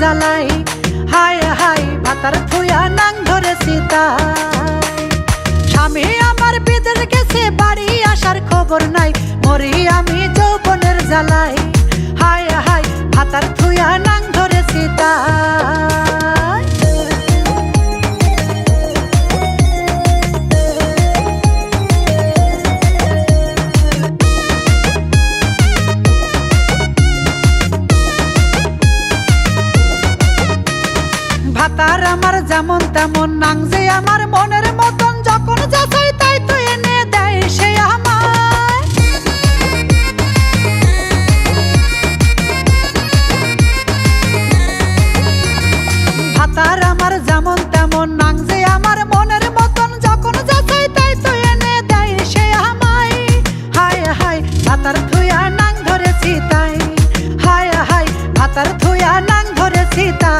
জ্বালাই, হায় হায় ভাতার থুয়া নাং ধরেছি তাই। স্বামী আমার বিদেশ গেছে, বাড়ি আসার খবর নাই, মরি আমি যৌবনের জ্বালাই, হায় হায় ভাতার থুয়া নাং ধরেছি তাই। ভাতার আমার যেমন তেমন, নাং যে আমার মনের মতন, যখন যা চাই তাই তো এনে দেয় সে আমায়। ভাতার আমার যেমন তেমন, নাং যে আমার মনের মতন, যখন যা চাই তাই তো এনে দেয় সে আমায়, হায় হায় ভাতার থুয়া নাং ধরেছি তাই, হায় হায় ভাতার থুয়া নাং ধরেছি তাই।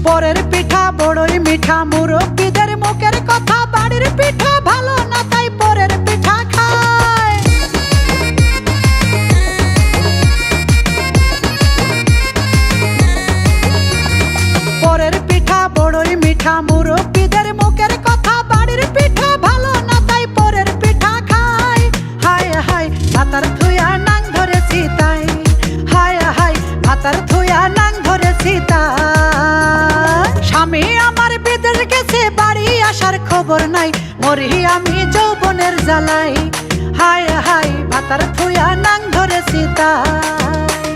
পরের পিঠা বড়ই মিঠা, মুরব্বিদের মুখের কথা, বাড়ির পিঠা ভালো না তাই পরের পিঠা খায়। পরের পিঠা বড়ই মিঠা, মুরব্বিদের মুখের কথা, বাড়ির পিঠা ভালো না তাই পরের পিঠা খায়, হায় হায় ভাতার থুয়া নাং ধরেছি তাই, হায় হায় ভাতার থুয়া নাং ধরেছি তাই। স্বামী আমার বিদেশ গেছে, বাড়ি আসার খবর নাই, মরি আমি যৌবনের জ্বালাই, হায় হায় ভাতার থুয়া নাং ধরেছি তাই।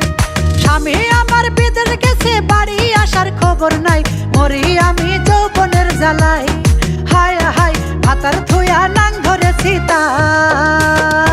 স্বামী আমার বিদেশ গেছে, বাড়ি আসার খবর নাই, মরি আমি যৌবনের জ্বালাই, হায় হায় ভাতার থুয়া নাং ধরেছি তাই।